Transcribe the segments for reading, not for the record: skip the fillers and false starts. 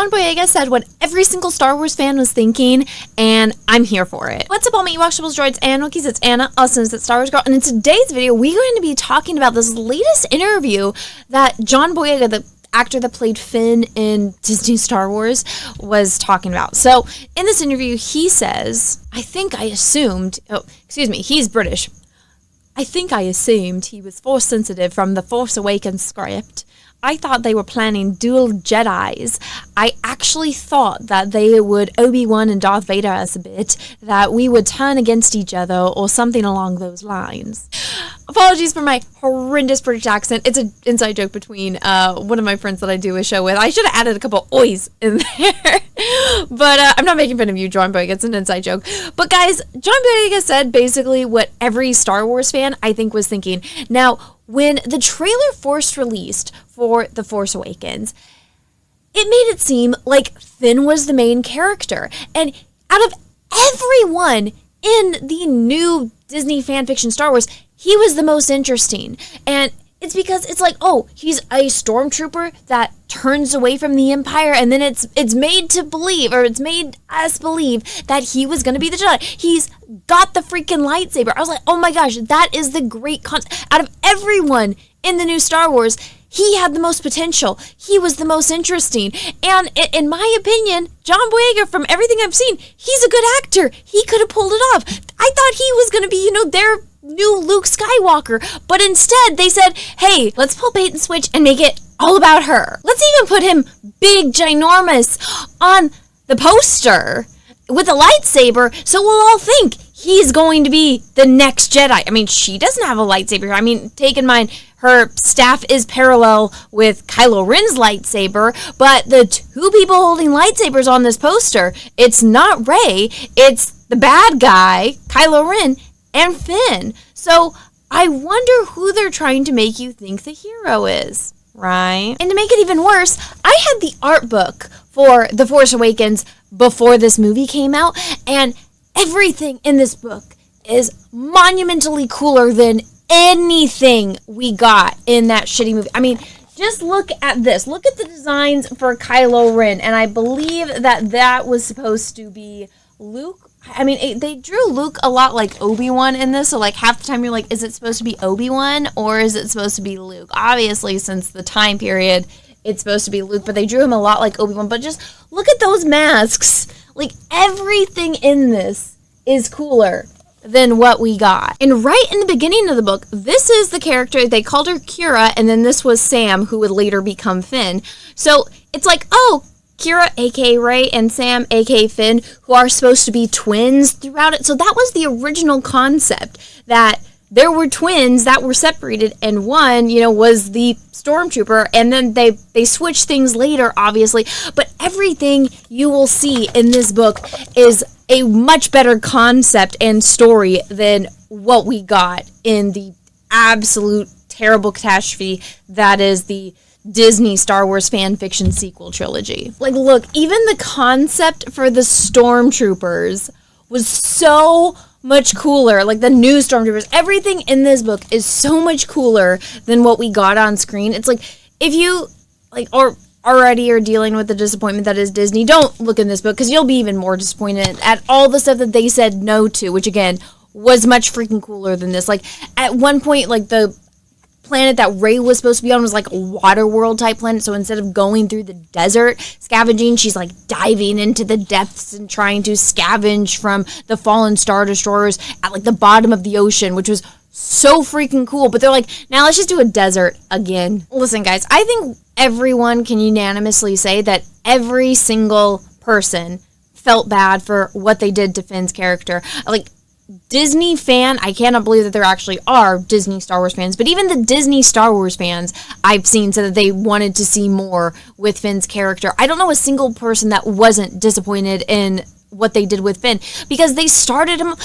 John Boyega said what every single Star Wars fan was thinking, and I'm here for it. What's up, all my Ewokshibles, droids, and Wookiees? It's Anna, also known as thatstarwarsgirl, and in today's video, we're going to be talking about this latest interview that John Boyega, the actor that played Finn in Disney Star Wars, was talking about. So, in this interview, he says, he's British. I think I assumed he was Force sensitive from the Force Awakens script. I thought they were planning dual Jedis. I actually thought that they would Obi-Wan and Darth Vader us a bit, that we would turn against each other or something along those lines. Apologies for my horrendous British accent. It's an inside joke between one of my friends that I do a show with. I should have added a couple oys in there. But I'm not making fun of you, John Boyega. It's an inside joke. But guys, John Boyega said basically what every Star Wars fan, I think, was thinking. Now, when the trailer first released for The Force Awakens, it made it seem like Finn was the main character. And out of everyone in the new Disney fanfiction Star Wars, he was the most interesting. And it's because it's like, oh, he's a stormtrooper that turns away from the Empire, and then it's made us believe that he was going to be the Jedi. He's got the freaking lightsaber. I was like, oh my gosh, that is the great concept. Out of everyone in the new Star Wars, he had the most potential. He was the most interesting. And in my opinion, John Boyega, from everything I've seen, he's a good actor. He could have pulled it off. I thought he was going to be, their new Luke Skywalker, but instead they said, hey, let's pull bait and switch and make it all about her. Let's even put him big, ginormous on the poster with a lightsaber, so we'll all think he's going to be the next Jedi. I mean, she doesn't have a lightsaber. I mean, take in mind, her staff is parallel with Kylo Ren's lightsaber, but the two people holding lightsabers on this poster, it's not Rey, it's the bad guy, Kylo Ren, and Finn. So I wonder who they're trying to make you think the hero is, right? And to make it even worse, I had the art book for The Force Awakens before this movie came out, and everything in this book is monumentally cooler than anything we got in that shitty movie. I mean, just look at this. Look at the designs for Kylo Ren, and I believe that was supposed to be Luke. I mean, they drew Luke a lot like Obi-Wan in this, so like half the time you're like, is it supposed to be Obi-Wan or is it supposed to be Luke? Obviously, since the time period, it's supposed to be Luke, but they drew him a lot like Obi-Wan. But just look at those masks. Like, everything in this is cooler than what we got. And right in the beginning of the book, this is the character, they called her Kira, and then this was Sam, who would later become Finn. So it's like, oh, Kira, aka Rey, and Sam, aka Finn, who are supposed to be twins throughout it. So that was the original concept, that there were twins that were separated, and one, was the stormtrooper, and then they switched things later, obviously. But everything you will see in this book is a much better concept and story than what we got in the absolute terrible catastrophe that is the Disney Star Wars fan fiction sequel trilogy. Like, look, even the concept for the stormtroopers was so much cooler. Like, the new stormtroopers, everything in this book is so much cooler than what we got on screen. It's like, if you or already are dealing with the disappointment that is Disney, don't look in this book, because you'll be even more disappointed at all the stuff that they said no to, which again was much freaking cooler than this. Like, at one point, like, the planet that Rey was supposed to be on was like a water world type planet, so instead of going through the desert scavenging, she's like diving into the depths and trying to scavenge from the fallen Star Destroyers at like the bottom of the ocean, which was so freaking cool. But they're like, now let's just do a desert again. Listen, guys, I think everyone can unanimously say that every single person felt bad for what they did to Finn's character. Like, Disney fan, I cannot believe that there actually are Disney Star Wars fans, but even the Disney Star Wars fans I've seen said that they wanted to see more with Finn's character. I don't know a single person that wasn't disappointed in what they did with Finn, because they started him.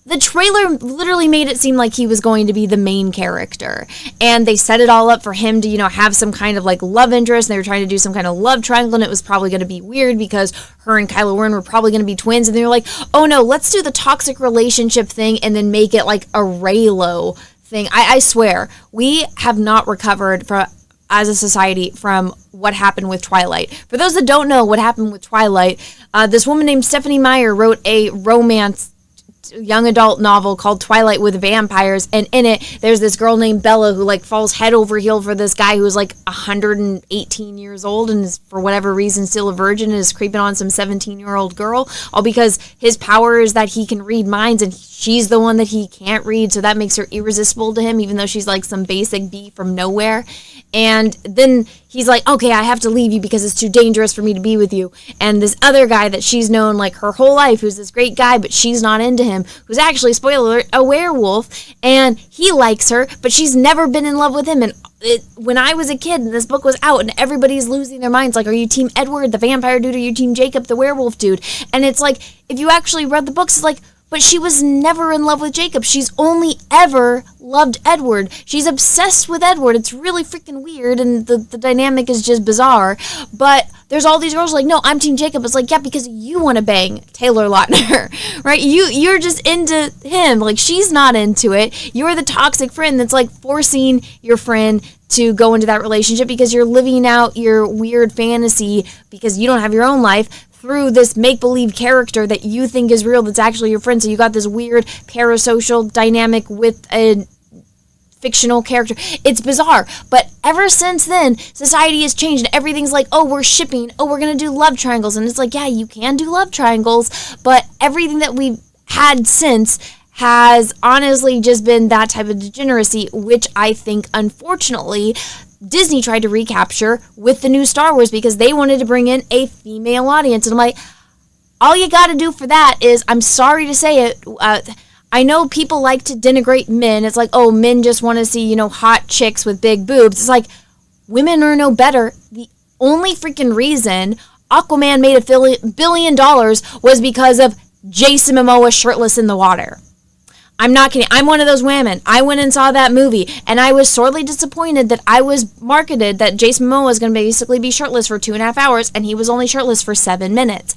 The trailer literally made it seem like he was going to be the main character, and they set it all up for him to, have some kind of like love interest, and they were trying to do some kind of love triangle, and it was probably going to be weird because her and Kylo Ren were probably going to be twins, and they were like, oh no, let's do the toxic relationship thing and then make it like a Reylo thing. I swear, we have not recovered from as a society from what happened with Twilight. For those that don't know what happened with Twilight, this woman named Stephanie Meyer wrote a romance young adult novel called Twilight with Vampires, and in it there's this girl named Bella who like falls head over heel for this guy who's like 118 years old and is for whatever reason still a virgin and is creeping on some 17-year-old girl, all because his power is that he can read minds and she's the one that he can't read, so that makes her irresistible to him even though she's like some basic bee from nowhere. And then he's like, okay, I have to leave you because it's too dangerous for me to be with you. And this other guy that she's known like her whole life, who's this great guy, but she's not into him, who's actually, spoiler alert, a werewolf. And he likes her, but she's never been in love with him. And when I was a kid and this book was out and everybody's losing their minds, like, are you team Edward, the vampire dude, or you team Jacob, the werewolf dude? And it's like, if you actually read the books, it's like, but she was never in love with Jacob. She's only ever loved Edward. She's obsessed with Edward. It's really freaking weird, and the dynamic is just bizarre. But there's all these girls like, no, I'm Team Jacob. It's like, yeah, because you want to bang Taylor Lautner, right? You're just into him. Like, she's not into it. You're the toxic friend that's like forcing your friend to go into that relationship because you're living out your weird fantasy because you don't have your own life through this make-believe character that you think is real that's actually your friend. So you got this weird parasocial dynamic with a fictional character. It's bizarre. But ever since then, society has changed. Everything's like, oh, we're shipping. Oh, we're going to do love triangles. And it's like, yeah, you can do love triangles. But everything that we've had since has honestly just been that type of degeneracy, which I think, unfortunately, Disney tried to recapture with the new Star Wars because they wanted to bring in a female audience. And I'm like, all you got to do for that is, I'm sorry to say it, I know people like to denigrate men. It's like, oh, men just want to see, hot chicks with big boobs. It's like, women are no better. The only freaking reason Aquaman made $1 billion was because of Jason Momoa shirtless in the water. I'm not kidding. I'm one of those women. I went and saw that movie, and I was sorely disappointed that I was marketed that Jason Momoa was going to basically be shirtless for 2.5 hours, and he was only shirtless for 7 minutes.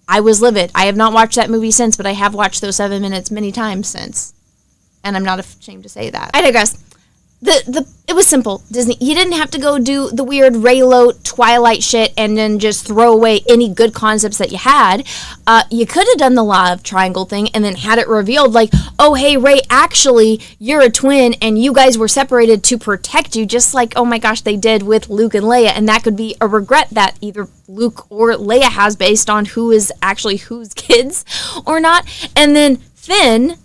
I was livid. I have not watched that movie since, but I have watched those 7 minutes many times since, and I'm not ashamed to say that. I digress. It was simple, Disney. You didn't have to go do the weird Raylo Twilight shit and then just throw away any good concepts that you had. You could have done the love triangle thing and then had it revealed like, oh, hey, Ray, actually, you're a twin and you guys were separated to protect you, just like, oh my gosh, they did with Luke and Leia. And that could be a regret that either Luke or Leia has based on who is actually whose kids or not. And then Finn,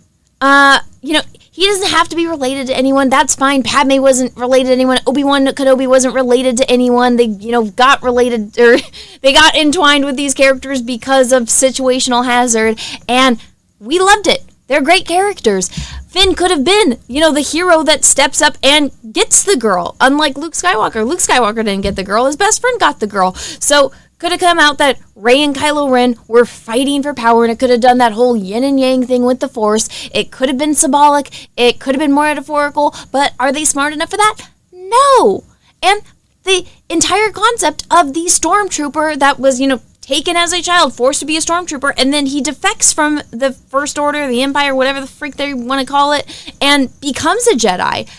he doesn't have to be related to anyone. That's fine. Padme wasn't related to anyone. Obi-Wan Kenobi wasn't related to anyone. They, got related, or they got entwined with these characters because of situational hazard, and we loved it. They're great characters. Finn could have been, the hero that steps up and gets the girl, unlike Luke Skywalker. Luke Skywalker didn't get the girl. His best friend got the girl. So could have come out that Rey and Kylo Ren were fighting for power, and it could have done that whole yin and yang thing with the Force. It could have been symbolic. It could have been more metaphorical, but are they smart enough for that? No. And the entire concept of the stormtrooper that was, taken as a child, forced to be a stormtrooper, and then he defects from the First Order, the Empire, whatever the freak they want to call it, and becomes a Jedi.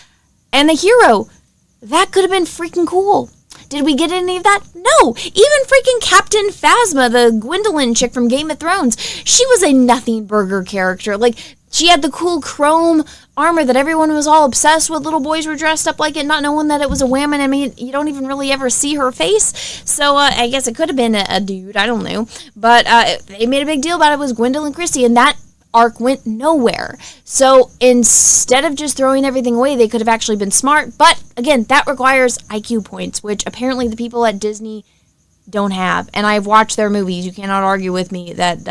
And the hero, that could have been freaking cool. Did we get any of that? No. Even freaking Captain Phasma, the Gwendolyn chick from Game of Thrones, she was a nothing burger character. Like, she had the cool chrome armor that everyone was all obsessed with. Little boys were dressed up like it, not knowing that it was a woman. I mean, you don't even really ever see her face. So I guess it could have been a dude. I don't know. But they made a big deal about it. It was Gwendolyn Christie, and that arc went nowhere. So instead of just throwing everything away, they could have actually been smart. But again, that requires IQ points, which apparently the people at Disney don't have. And I've watched their movies. You cannot argue with me that,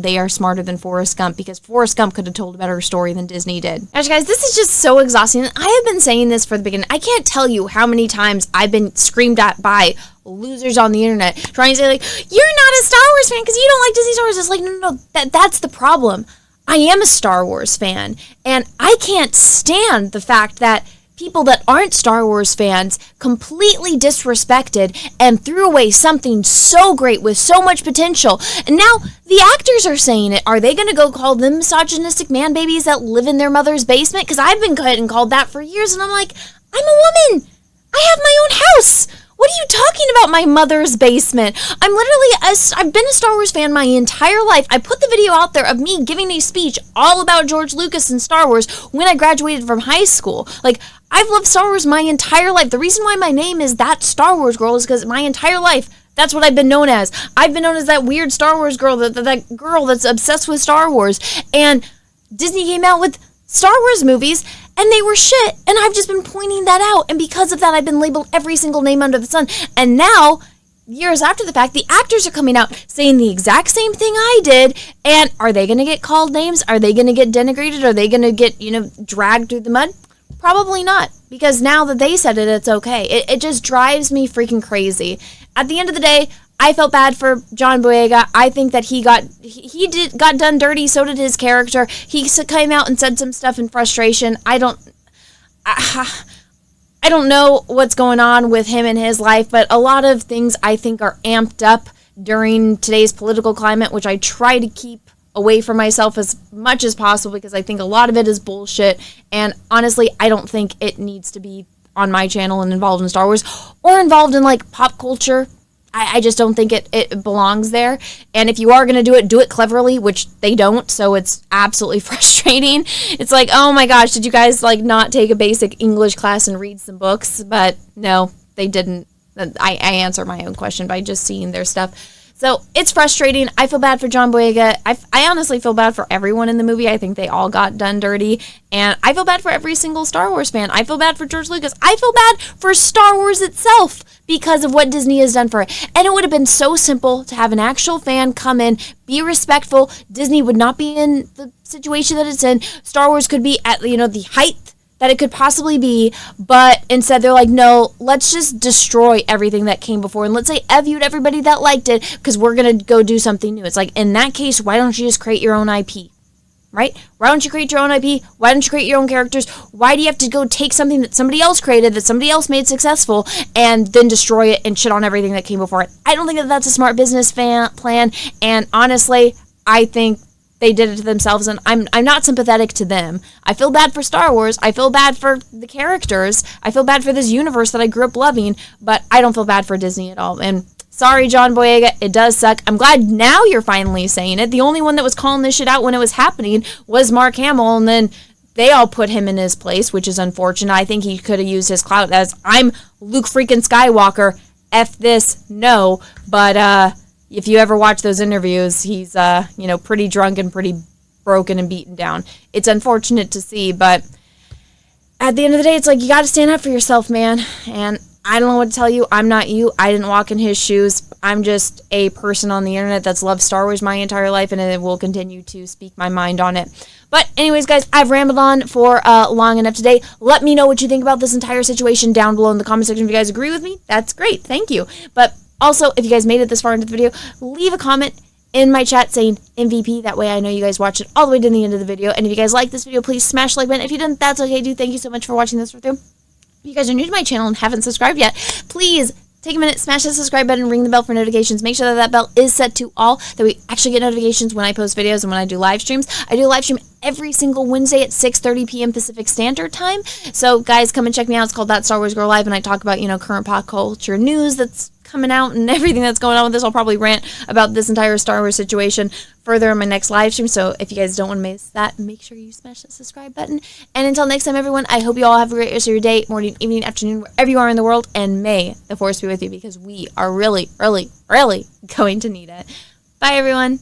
they are smarter than Forrest Gump, because Forrest Gump could have told a better story than Disney did. Gosh, guys, this is just so exhausting. I have been saying this for the beginning. I can't tell you how many times I've been screamed at by losers on the internet trying to say, like, you're not a Star Wars fan because you don't like Disney Star Wars. It's like, no, that's the problem. I am a Star Wars fan, and I can't stand the fact that people that aren't Star Wars fans completely disrespected and threw away something so great with so much potential. And now the actors are saying it. Are they going to go call them misogynistic man babies that live in their mother's basement? Because I've been called that for years, and I'm like, I'm a woman. I have my own house. What are you talking about, my mother's basement? I've been a Star Wars fan my entire life. I put the video out there of me giving a speech all about George Lucas and Star Wars when I graduated from high school. Like, I've loved Star Wars my entire life. The reason why my name is That Star Wars Girl is because my entire life, that's what I've been known as. I've been known as that weird Star Wars girl, that girl that's obsessed with Star Wars. And Disney came out with Star Wars movies, and they were shit. And I've just been pointing that out. And because of that, I've been labeled every single name under the sun. And now, years after the fact, the actors are coming out saying the exact same thing I did. And are they going to get called names? Are they going to get denigrated? Are they going to get, dragged through the mud? Probably not. Because now that they said it, it's okay. It just drives me freaking crazy. At the end of the day, I felt bad for John Boyega. I think that he got done dirty. So did his character. He came out and said some stuff in frustration. I don't know what's going on with him in his life, but a lot of things I think are amped up during today's political climate, which I try to keep away from myself as much as possible because I think a lot of it is bullshit. And honestly, I don't think it needs to be on my channel and involved in Star Wars or involved in like pop culture. I just don't think it belongs there. And if you are going to do it cleverly, which they don't, so it's absolutely frustrating. It's like, oh my gosh, did you guys like not take a basic English class and read some books? But no, they didn't. I answer my own question by just seeing their stuff. So it's frustrating. I feel bad for John Boyega. I honestly feel bad for everyone in the movie. I think they all got done dirty. And I feel bad for every single Star Wars fan. I feel bad for George Lucas. I feel bad for Star Wars itself because of what Disney has done for it. And it would have been so simple to have an actual fan come in, be respectful. Disney would not be in the situation that it's in. Star Wars could be at, the height that it could possibly be, but instead they're like, no, let's just destroy everything that came before, and let's say F you to everybody that liked it, because we're going to go do something new. It's like, in that case, why don't you just create your own IP, right? Why don't you create your own IP? Why don't you create your own characters? Why do you have to go take something that somebody else created, that somebody else made successful, and then destroy it and shit on everything that came before it? I don't think that that's a smart business plan, and honestly, I think they did it to themselves, and I'm not sympathetic to them. I feel bad for Star Wars. I feel bad for the characters. I feel bad for this universe that I grew up loving, but I don't feel bad for Disney at all. And sorry, John Boyega, it does suck. I'm glad now you're finally saying it. The only one that was calling this shit out when it was happening was Mark Hamill, and then they all put him in his place, which is unfortunate. I think he could have used his clout as, I'm Luke freaking Skywalker. F this, no. But, if you ever watch those interviews, he's, pretty drunk and pretty broken and beaten down. It's unfortunate to see, but at the end of the day, it's like, you got to stand up for yourself, man. And I don't know what to tell you. I'm not you. I didn't walk in his shoes. I'm just a person on the internet that's loved Star Wars my entire life, and it will continue to speak my mind on it. But anyways, guys, I've rambled on for long enough today. Let me know what you think about this entire situation down below in the comment section. If you guys agree with me, that's great. Thank you. But also, if you guys made it this far into the video, leave a comment in my chat saying MVP. That way I know you guys watched it all the way to the end of the video. And if you guys like this video, please smash the like button. If you didn't, that's okay, dude. Thank you so much for watching this through. If you guys are new to my channel and haven't subscribed yet, please take a minute, smash that subscribe button, ring the bell for notifications. Make sure that bell is set to all, that we actually get notifications when I post videos and when I do live streams. I do a live stream every single Wednesday at 6:30 p.m. Pacific Standard Time. So, guys, come and check me out. It's called That Star Wars Girl Live, and I talk about, current pop culture news that's coming out and everything that's going on with this. I'll probably rant about this entire Star Wars situation further in my next live stream. So if you guys don't want to miss that, make sure you smash that subscribe button. And until next time, everyone, I hope you all have a great rest of your day, morning, evening, afternoon, wherever you are in the world. And may the Force be with you, because we are really, really, really going to need it. Bye, everyone.